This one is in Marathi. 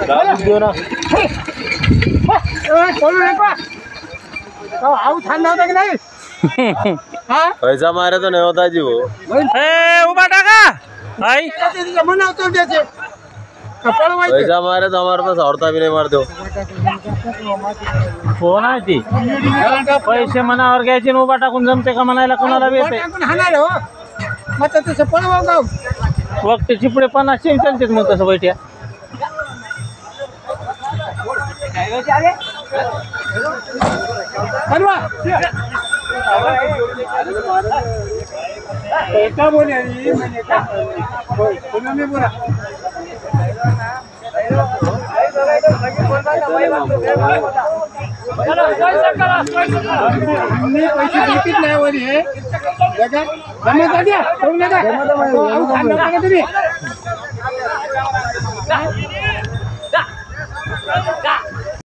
देऊ ना बोलू नका आऊ थांबला होता की नाही पैसा मारे तो नहीं होता जी वो उभा टाका आई म्हणावतो त्याचे पैसा मारे तो हमारे पास औरता भी नहीं मारते हो फोन आहे ती पैसे मनावर घ्यायचे आणि उभा टाकून जमते का म्हणायला कोणाला बी येते हाणार हो मग तसं पळवाव गाव वक्त चिपडे 50 त्यांचेच मग तसं बैठ्या एका बोला पुन्हा बोला पैसे देत नाही वर हे जमा द्या तुम्ही